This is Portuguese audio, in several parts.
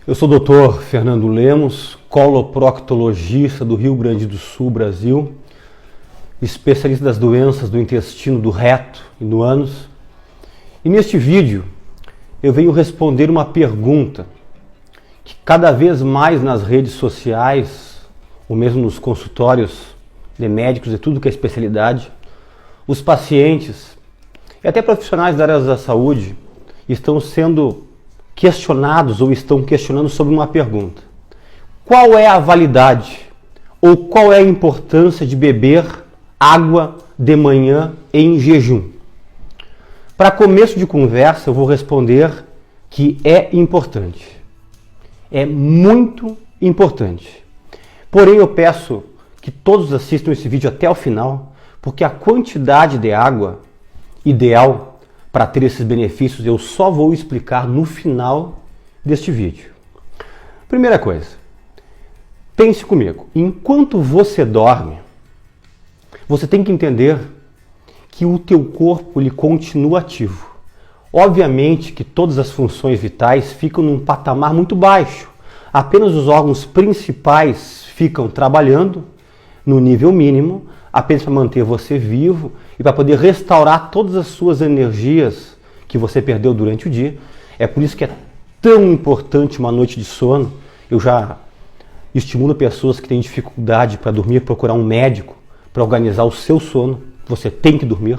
Eu sou o Dr. Fernando Lemos, coloproctologista do Rio Grande do Sul, Brasil, especialista das doenças do intestino, do reto e do ânus. E neste vídeo eu venho responder uma pergunta que cada vez mais nas redes sociais, ou mesmo nos consultórios de médicos e tudo que é especialidade, os pacientes e até profissionais da área da saúde estão sendo questionados ou estão questionando sobre uma pergunta. Qual é a validade ou qual é a importância de beber água de manhã em jejum? Para começo de conversa, eu vou responder que é importante. É muito importante. Porém, eu peço que todos assistam esse vídeo até o final, porque a quantidade de água ideal para ter esses benefícios eu só vou explicar no final deste vídeo. Primeira coisa, pense comigo. Enquanto você dorme, você tem que entender que o teu corpo ele continua ativo. Obviamente que todas as funções vitais ficam num patamar muito baixo. Apenas os órgãos principais ficam trabalhando no nível mínimo, apenas para manter você vivo e para poder restaurar todas as suas energias que você perdeu durante o dia. É por isso que é tão importante uma noite de sono. Eu já estimulo pessoas que têm dificuldade para dormir, procurar um médico para organizar o seu sono. Você tem que dormir.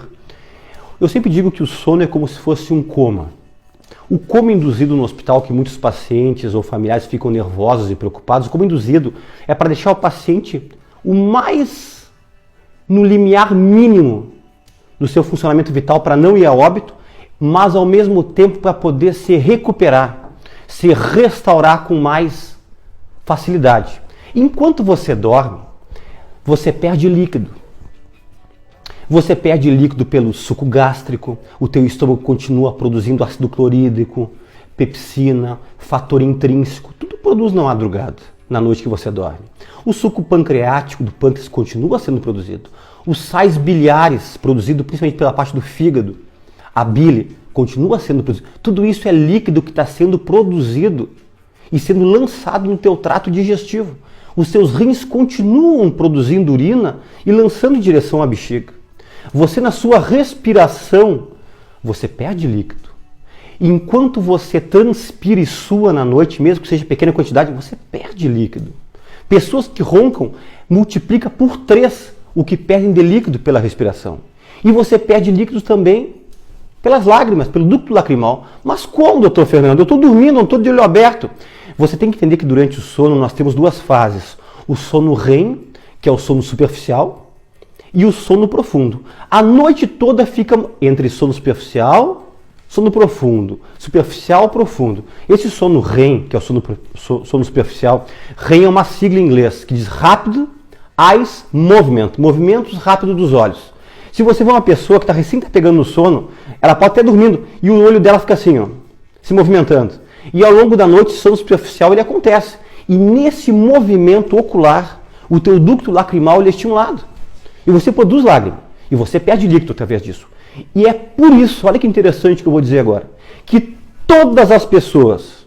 Eu sempre digo que o sono é como se fosse um coma. O coma induzido no hospital, que muitos pacientes ou familiares ficam nervosos e preocupados, o coma induzido é para deixar o paciente o mais no limiar mínimo do seu funcionamento vital para não ir a óbito, mas ao mesmo tempo para poder se recuperar, se restaurar com mais facilidade. Enquanto você dorme, você perde líquido. Você perde líquido pelo suco gástrico, o teu estômago continua produzindo ácido clorídrico, pepsina, fator intrínseco, tudo produz na madrugada, na noite que você dorme. O suco pancreático do pâncreas continua sendo produzido. Os sais biliares, produzidos principalmente pela parte do fígado, a bile, continua sendo produzido. Tudo isso é líquido que está sendo produzido e sendo lançado no teu trato digestivo. Os seus rins continuam produzindo urina e lançando em direção à bexiga. Você, na sua respiração, você perde líquido. Enquanto você transpira e sua na noite, mesmo que seja pequena quantidade, você perde líquido. Pessoas que roncam multiplica por 3 o que perdem de líquido pela respiração. E você perde líquidos também pelas lágrimas, pelo ducto lacrimal. Mas como, doutor Fernando? Eu estou dormindo, não estou de olho aberto. Você tem que entender que durante o sono nós temos 2 fases. O sono REM, que é o sono superficial, e o sono profundo. A noite toda fica entre sono superficial, sono profundo, superficial, profundo. Esse sono REM, que é o sono superficial, REM é uma sigla em inglês que diz Rapid Eyes Movement, movimentos rápidos dos olhos. Se você vê uma pessoa que está recém pegando no sono, ela pode estar dormindo e o olho dela fica assim, ó, se movimentando. E ao longo da noite, o sono superficial ele acontece. E nesse movimento ocular, o teu ducto lacrimal ele é estimulado. E você produz lágrima. E você perde líquido através disso. E é por isso, olha que interessante que eu vou dizer agora, que todas as pessoas,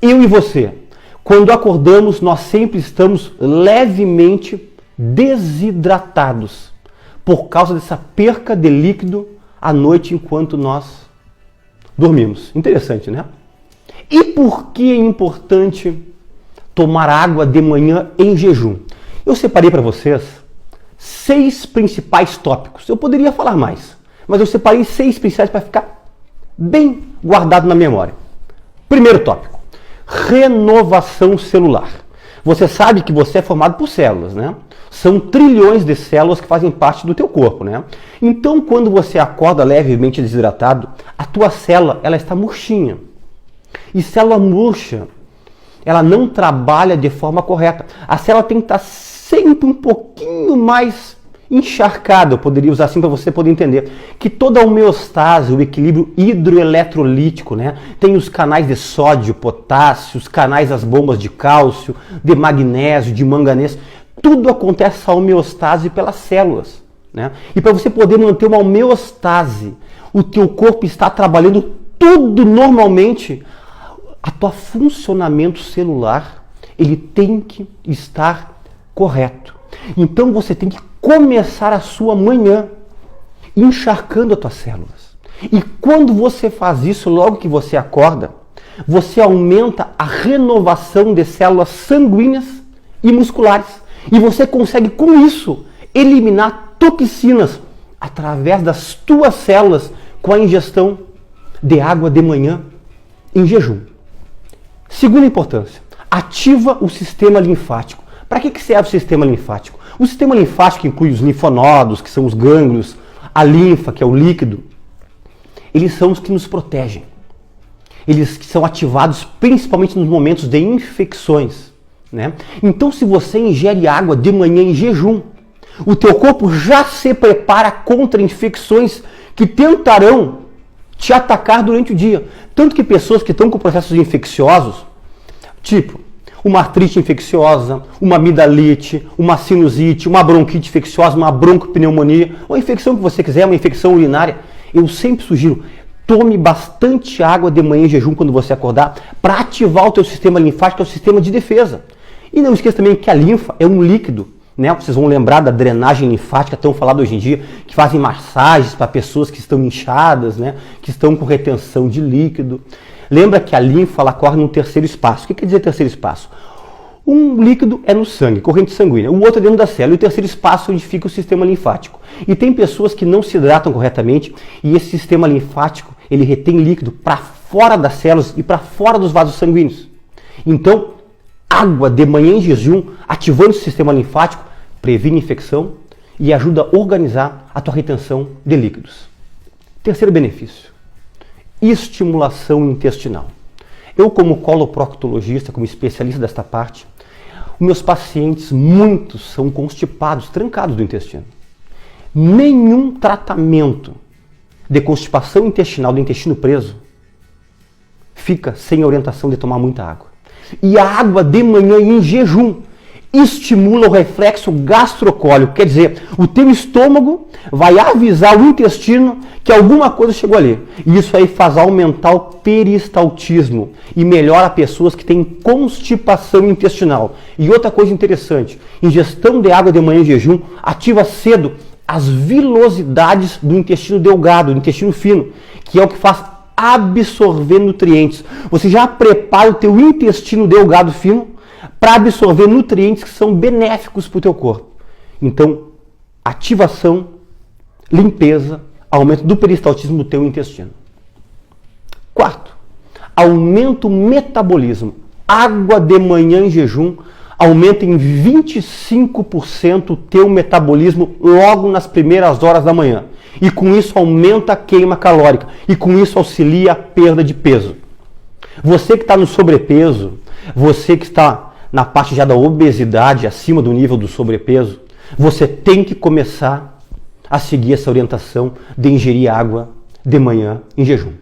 eu e você, quando acordamos, nós sempre estamos levemente desidratados por causa dessa perca de líquido à noite enquanto nós dormimos. Interessante, né? E por que é importante tomar água de manhã em jejum? Eu separei para vocês 6 principais tópicos. Eu poderia falar mais, mas eu separei 6 principais para ficar bem guardado na memória. Primeiro tópico, renovação celular. Você sabe que você é formado por células, né? São trilhões de células que fazem parte do teu corpo, né? Então, quando você acorda levemente desidratado, a tua célula, ela está murchinha. E célula murcha, ela não trabalha de forma correta. A célula tem que estar sempre um pouquinho mais encharcada, eu poderia usar assim para você poder entender, que toda a homeostase, o equilíbrio hidroeletrolítico, né? Tem os canais de sódio, potássio, os canais das bombas de cálcio, de magnésio, de manganês, tudo acontece essa homeostase pelas células, né? E para você poder manter uma homeostase, o teu corpo está trabalhando tudo normalmente, a tua funcionamento celular, ele tem que estar correto. Então você tem que começar a sua manhã encharcando as tuas células. E quando você faz isso, logo que você acorda, você aumenta a renovação de células sanguíneas e musculares. E você consegue, com isso, eliminar toxinas através das tuas células com a ingestão de água de manhã em jejum. Segunda importância, ativa o sistema linfático. Para que serve o sistema linfático? O sistema linfático inclui os linfonodos, que são os gânglios, a linfa, que é o líquido. Eles são os que nos protegem. Eles são ativados principalmente nos momentos de infecções, né? Então, se você ingere água de manhã em jejum, o teu corpo já se prepara contra infecções que tentarão te atacar durante o dia. Tanto que pessoas que estão com processos infecciosos, tipo uma artrite infecciosa, uma amidalite, uma sinusite, uma bronquite infecciosa, uma broncopneumonia, ou a infecção que você quiser, uma infecção urinária, eu sempre sugiro, tome bastante água de manhã em jejum quando você acordar, para ativar o teu sistema linfático, que é o sistema de defesa. E não esqueça também que a linfa é um líquido, né? Vocês vão lembrar da drenagem linfática, tão falada hoje em dia, que fazem massagens para pessoas que estão inchadas, né? Que estão com retenção de líquido. Lembra que a linfa ela corre no terceiro espaço. O que quer dizer terceiro espaço? Um líquido é no sangue, corrente sanguínea, o outro é dentro da célula, e o terceiro espaço é onde fica o sistema linfático. E tem pessoas que não se hidratam corretamente e esse sistema linfático ele retém líquido para fora das células e para fora dos vasos sanguíneos. Então, água de manhã em jejum, ativando o sistema linfático, previne infecção e ajuda a organizar a tua retenção de líquidos. Terceiro benefício, estimulação intestinal. Eu, como coloproctologista, como especialista desta parte, os meus pacientes, muitos são constipados, trancados do intestino. Nenhum tratamento de constipação intestinal, do intestino preso, fica sem orientação de tomar muita água. E a água de manhã em jejum estimula o reflexo gastrocólico, quer dizer, o teu estômago vai avisar o intestino que alguma coisa chegou ali. E isso aí faz aumentar o peristaltismo e melhora pessoas que têm constipação intestinal. E outra coisa interessante, ingestão de água de manhã em jejum ativa cedo as vilosidades do intestino delgado, do intestino fino, que é o que faz absorver nutrientes. Você já prepara o teu intestino delgado fino para absorver nutrientes que são benéficos para o teu corpo. Então, ativação, limpeza, aumento do peristaltismo do teu intestino. Quarto, aumenta o metabolismo. Água de manhã em jejum aumenta em 25% o teu metabolismo logo nas primeiras horas da manhã. E com isso aumenta a queima calórica. E com isso auxilia a perda de peso. Você que está no sobrepeso, você que está na parte já da obesidade, acima do nível do sobrepeso, você tem que começar a seguir essa orientação de ingerir água de manhã em jejum.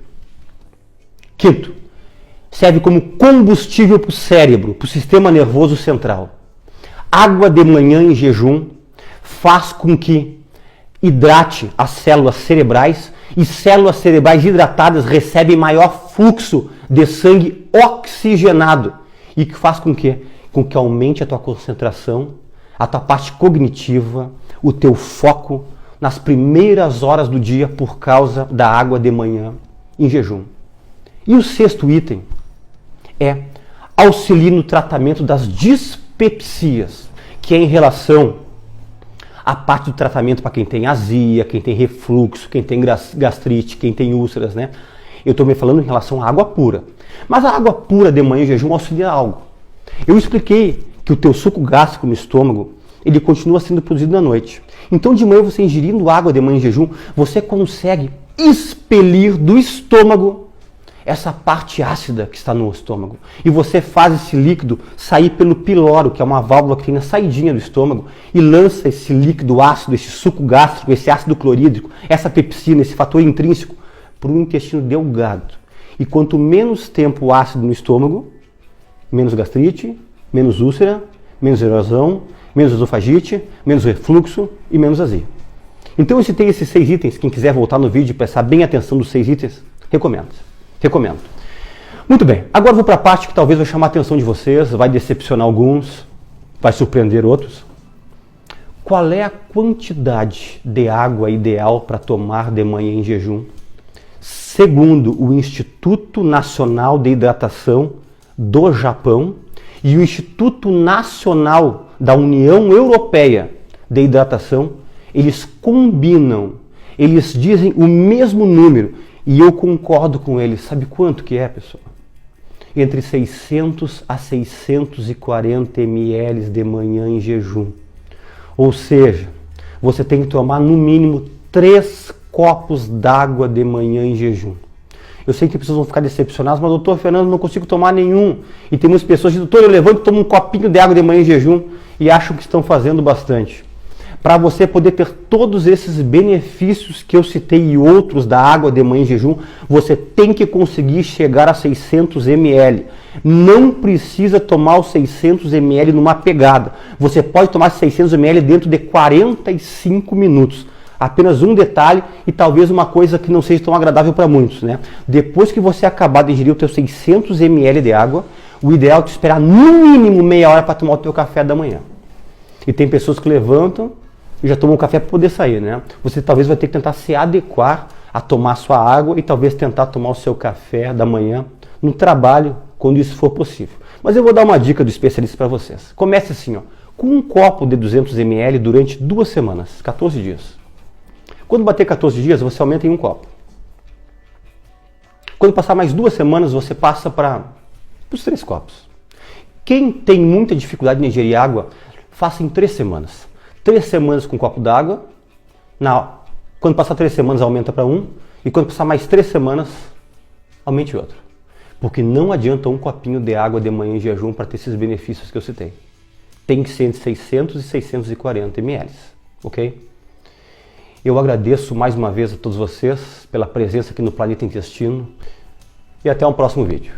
Quinto, serve como combustível para o cérebro, para o sistema nervoso central. Água de manhã em jejum faz com que hidrate as células cerebrais e células cerebrais hidratadas recebem maior fluxo de sangue oxigenado e que faz com que aumente a tua concentração, a tua parte cognitiva, o teu foco nas primeiras horas do dia por causa da água de manhã em jejum. E o sexto item é auxiliar no tratamento das dispepsias, que é em relação à parte do tratamento para quem tem azia, quem tem refluxo, quem tem gastrite, quem tem úlceras, né? Eu estou me falando em relação à água pura. Mas a água pura de manhã em jejum auxilia algo. Eu expliquei que o teu suco gástrico no estômago, ele continua sendo produzido na noite. Então de manhã você ingerindo água de manhã em jejum, você consegue expelir do estômago essa parte ácida que está no estômago. E você faz esse líquido sair pelo piloro, que é uma válvula que tem na saidinha do estômago, e lança esse líquido ácido, esse suco gástrico, esse ácido clorídrico, essa pepsina, esse fator intrínseco, para o intestino delgado. E quanto menos tempo ácido no estômago, menos gastrite, menos úlcera, menos erosão, menos esofagite, menos refluxo e menos azia. Então eu citei esses 6 itens. Quem quiser voltar no vídeo e prestar bem atenção dos 6 itens, recomendo. Muito bem, agora vou para a parte que talvez vai chamar a atenção de vocês, vai decepcionar alguns, vai surpreender outros. Qual é a quantidade de água ideal para tomar de manhã em jejum? Segundo o Instituto Nacional de Hidratação do Japão e o Instituto Nacional da União Europeia de Hidratação, eles combinam, eles dizem o mesmo número e eu concordo com eles. Sabe quanto que é, pessoal? Entre 600 a 640 ml de manhã em jejum. Ou seja, você tem que tomar no mínimo 3 copos d'água de manhã em jejum. Eu sei que pessoas vão ficar decepcionadas, mas doutor Fernando, não consigo tomar nenhum. E tem muitas pessoas que dizem, doutor, eu levanto e tomo um copinho de água de manhã em jejum e acham que estão fazendo bastante. Para você poder ter todos esses benefícios que eu citei e outros da água de manhã em jejum, você tem que conseguir chegar a 600 ml. Não precisa tomar os 600 ml numa pegada. Você pode tomar 600 ml dentro de 45 minutos. Apenas um detalhe e talvez uma coisa que não seja tão agradável para muitos, né? Depois que você acabar de ingerir os seus 600 ml de água, o ideal é te esperar no mínimo meia hora para tomar o teu café da manhã. E tem pessoas que levantam e já tomam um café para poder sair, né? Você talvez vai ter que tentar se adequar a tomar a sua água e talvez tentar tomar o seu café da manhã no trabalho, quando isso for possível. Mas eu vou dar uma dica do especialista para vocês. Comece assim, ó, com um copo de 200 ml durante 2 semanas, 14 dias. Quando bater 14 dias, você aumenta em um copo. Quando passar mais 2 semanas, você passa para os 3 copos. Quem tem muita dificuldade em ingerir água, faça em 3 semanas. 3 semanas com um copo d'água. Quando passar 3 semanas, aumenta para 1. E quando passar mais 3 semanas, aumente outro. Porque não adianta um copinho de água de manhã em jejum para ter esses benefícios que eu citei. Tem que ser entre 600 e 640 ml. Ok? Eu agradeço mais uma vez a todos vocês pela presença aqui no Planeta Intestino e até um próximo vídeo.